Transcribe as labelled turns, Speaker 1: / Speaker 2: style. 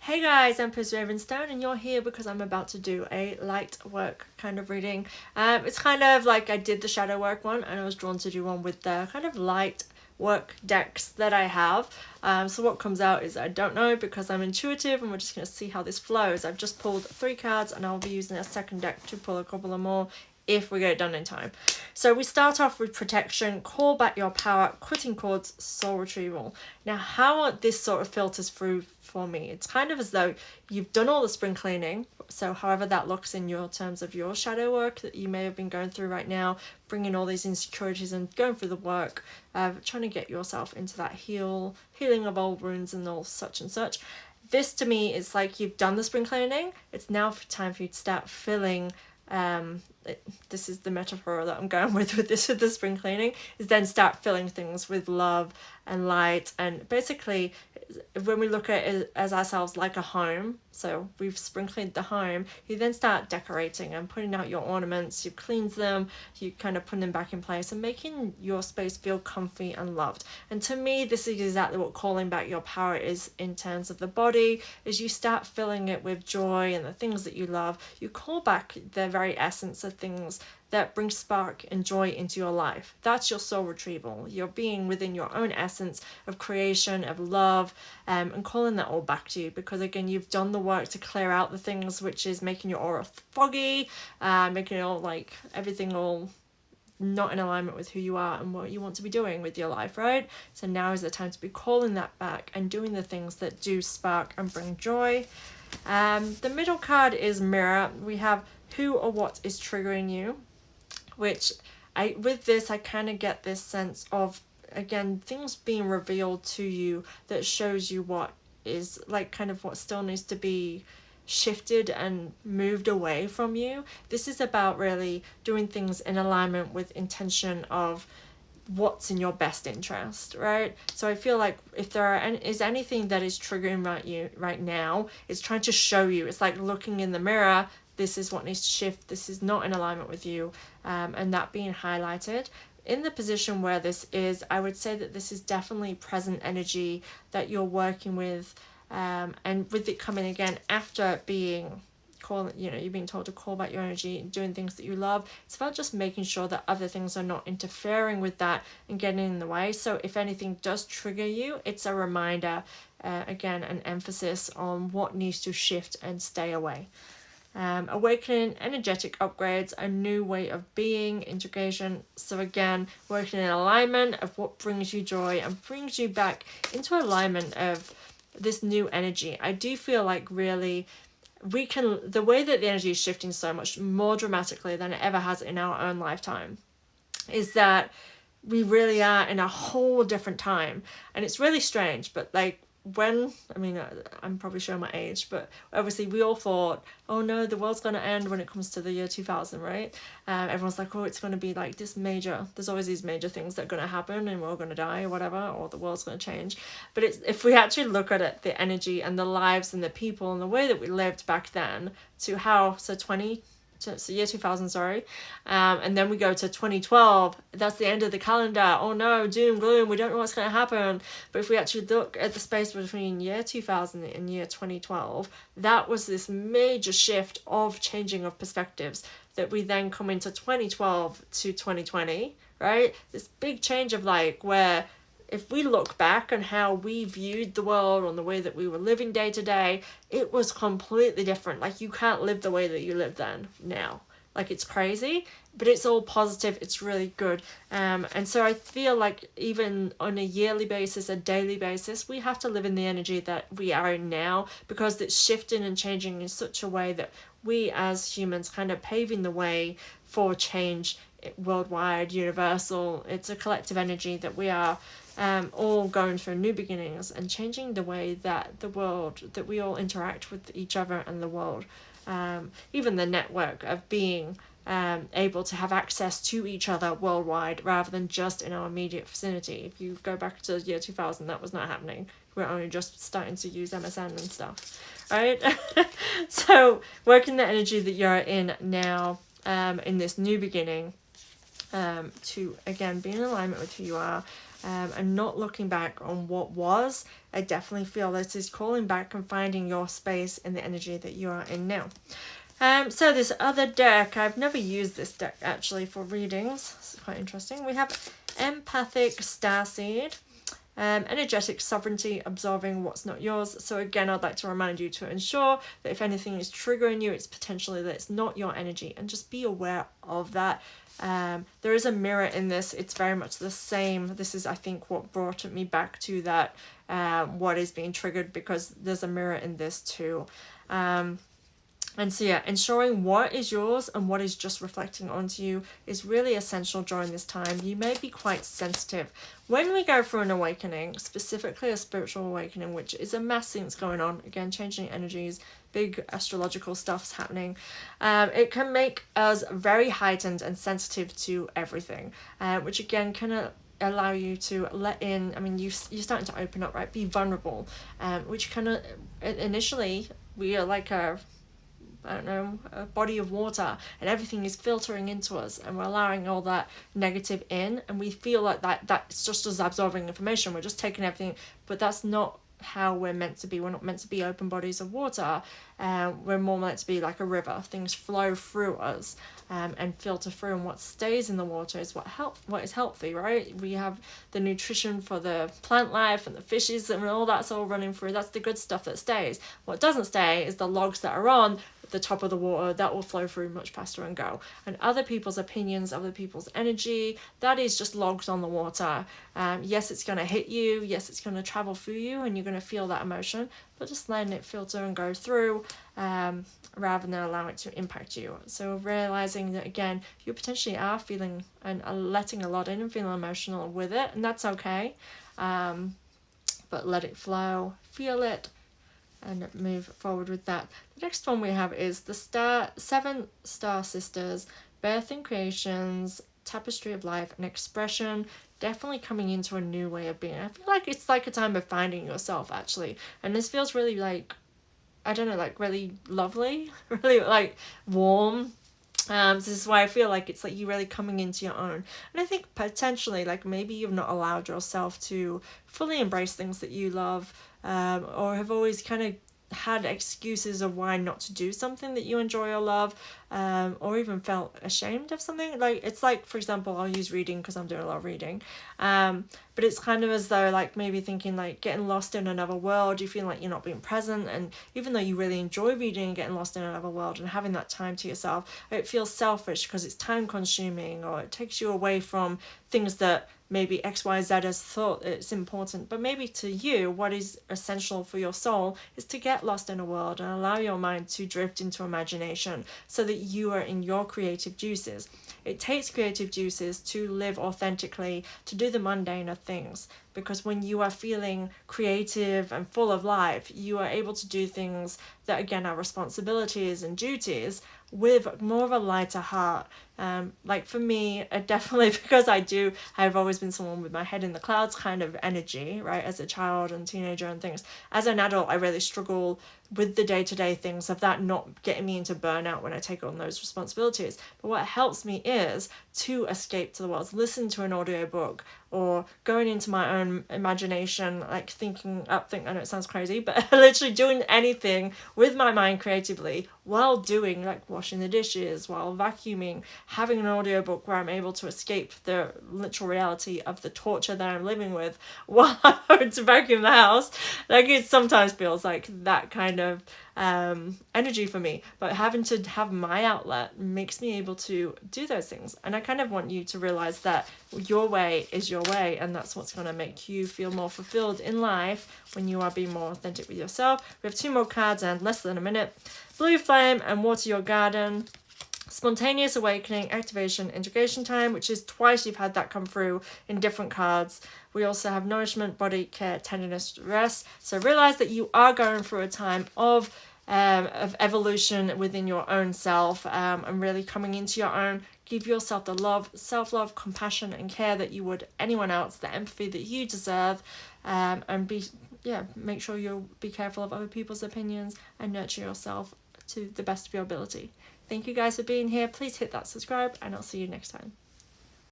Speaker 1: Hey guys, I'm Piz Ravenstone and you're here because I'm about to do a light work kind of reading. It's kind of like I did the shadow work one and I was drawn to do one with the kind of light work decks that I have. So what comes out is I don't know because I'm intuitive and we're just going to see how this flows. I've just pulled 3 cards and I'll be using a second deck to pull a couple of more if we get it done in time. So we start off with protection, call back your power, cutting cords, soul retrieval. Now how this sort of filters through for me, it's kind of as though you've done all the spring cleaning, so however that looks in your terms of your shadow work that you may have been going through right now, bringing all these insecurities and going through the work, trying to get yourself into that healing of old wounds and all such and such. This to me is like you've done the spring cleaning, it's now time for you to start filling this is the metaphor that I'm going with this, with the spring cleaning, is then start filling things with love and light. And basically when we look at it as ourselves like a home, so we've spring cleaned the home, you then start decorating and putting out your ornaments, you cleanse them, you kind of put them back in place and making your space feel comfy and loved. And to me this is exactly what calling back your power is in terms of the body, is you start filling it with joy and the things that you love. You call back the very essence of things that bring spark and joy into your life. That's your soul retrieval. You're being within your own essence of creation, of love, and calling that all back to you, because again you've done the work to clear out the things which is making your aura foggy, making it all like everything all not in alignment with who you are and what you want to be doing with your life, right? So now is the time to be calling that back and doing the things that do spark and bring joy. The middle card is mirror. We have who or what is triggering you, which with this I kind of get this sense of, again, things being revealed to you that shows you what is like kind of what still needs to be shifted and moved away from you. This is about really doing things in alignment with intention of what's in your best interest, right? So I feel like if there is anything that is triggering right now, it's trying to show you. It's like looking in the mirror, this is what needs to shift, this is not in alignment with you, and that being highlighted. In the position where this is, I would say that this is definitely present energy that you're working with, and with it coming again after being you're being told to call back your energy and doing things that you love. It's about just making sure that other things are not interfering with that and getting in the way. So if anything does trigger you, it's a reminder, again, an emphasis on what needs to shift and stay away. Awakening, energetic upgrades, a new way of being, integration. So again, working in alignment of what brings you joy and brings you back into alignment of this new energy. I do feel like really the way that the energy is shifting so much more dramatically than it ever has in our own lifetime, is that we really are in a whole different time. And it's really strange, but like I'm probably showing my age, but obviously we all thought, oh no, the world's going to end when it comes to the year 2000, right? Everyone's like, oh, it's going to be like this major, there's always these major things that are going to happen and we're all going to die or whatever, or the world's going to change. But if we actually look at it, the energy and the lives and the people and the way that we lived back then to how, so year 2000, sorry, and then we go to 2012, that's the end of the calendar. Oh no, doom, gloom, we don't know what's going to happen. But if we actually look at the space between year 2000 and year 2012, that was this major shift of changing of perspectives that we then come into 2012 to 2020, right? This big change of like where if we look back on how we viewed the world, on the way that we were living day to day, it was completely different. Like you can't live the way that you lived then now. Like it's crazy, but it's all positive. It's really good. And so I feel like even on a yearly basis, a daily basis, we have to live in the energy that we are in now, because it's shifting and changing in such a way that we as humans kind of paving the way for change worldwide, universal. It's a collective energy that we are all going through new beginnings and changing the way that that we all interact with each other and the world. Even the network of being able to have access to each other worldwide rather than just in our immediate vicinity. If you go back to year 2000, that was not happening. We're only just starting to use MSN and stuff, right? So working the energy that you're in now, in this new beginning, to again be in alignment with who you are, and not looking back on what was. I definitely feel this is calling back and finding your space in the energy that you are in now. So this other deck, I've never used this deck actually for readings. It's quite interesting. We have Empathic Starseed. Energetic sovereignty, absorbing what's not yours. So again, I'd like to remind you to ensure that if anything is triggering you, it's potentially that it's not your energy, and just be aware of that. There is a mirror in this. It's very much the same. This is, I think, what brought me back to that, what is being triggered, because there's a mirror in this too. And so yeah, ensuring what is yours and what is just reflecting onto you is really essential during this time. You may be quite sensitive. When we go through an awakening, specifically a spiritual awakening, which is a mass things going on, again, changing energies, big astrological stuff's happening, it can make us very heightened and sensitive to everything, which again can allow you to let in, I mean, you're starting to open up, right? Be vulnerable, which kind of, initially, we are like a body of water, and everything is filtering into us, and we're allowing all that negative in, and we feel like that's just us absorbing information. We're just taking everything, but that's not how we're meant to be. We're not meant to be open bodies of water. We're more meant to be like a river. Things flow through us, and filter through, and what stays in the water is what is healthy, right? We have the nutrition for the plant life and the fishes and all that's all running through. That's the good stuff that stays. What doesn't stay is the logs that are on the top of the water. That will flow through much faster and go. And other people's opinions, other people's energy, that is just logs on the water. Yes, it's going to hit you. Yes, it's going to travel through you, and you're going to feel that emotion, but just letting it filter and go through, rather than allowing it to impact you. So realizing that, again, you potentially are feeling and are letting a lot in and feeling emotional with it, and that's okay. But let it flow, feel it, and move forward with that. The next one we have is the Seven Star Sisters, Birth and Creations, Tapestry of Life and Expression. Definitely coming into a new way of being. I feel like it's like a time of finding yourself, actually. And this feels really like, I don't know, like really lovely, really like warm. This is why I feel like it's like you really coming into your own. And I think potentially, like, maybe you've not allowed yourself to fully embrace things that you love, or have always kind of had excuses of why not to do something that you enjoy or love, or even felt ashamed of something. Like, it's like, for example, I'll use reading because I'm doing a lot of reading, but it's kind of as though, like, maybe thinking like getting lost in another world, you feel like you're not being present, and even though you really enjoy reading and getting lost in another world and having that time to yourself, it feels selfish because it's time consuming, or it takes you away from things that maybe XYZ has thought it's important. But maybe to you, what is essential for your soul is to get lost in a world and allow your mind to drift into imagination so that you are in your creative juices. It takes creative juices to live authentically, to do the mundane of things, because when you are feeling creative and full of life, you are able to do things that, again, are responsibilities and duties with more of a lighter heart. Like for me, definitely, because I've always been someone with my head in the clouds kind of energy, right, as a child and teenager and things. As an adult, I really struggle with the day-to-day things of that not getting me into burnout when I take on those responsibilities. But what helps me is to escape to the world, listen to an audiobook, or going into my own imagination, like thinking, I know it sounds crazy, but literally doing anything with my mind creatively while doing, like, washing the dishes, while vacuuming, having an audiobook where I'm able to escape the literal reality of the torture that I'm living with while I'm having to vacuum the house. Like, it sometimes feels like that kind of energy for me, but having to have my outlet makes me able to do those things. And I kind of want you to realize that your way is your way, and that's what's going to make you feel more fulfilled in life when you are being more authentic with yourself. We have 2 more cards and less than a minute. Blue Flame and Water Your Garden. Spontaneous Awakening, Activation, Integration Time, which is twice you've had that come through in different cards. We also have Nourishment, Body Care, Tenderness, Rest. So realize that you are going through a time of evolution within your own self, and really coming into your own. Give yourself the love, self-love, compassion and care that you would anyone else, the empathy that you deserve, and make sure you'll be careful of other people's opinions and nurture yourself to the best of your ability. Thank you guys for being here. Please hit that subscribe, and I'll see you next time.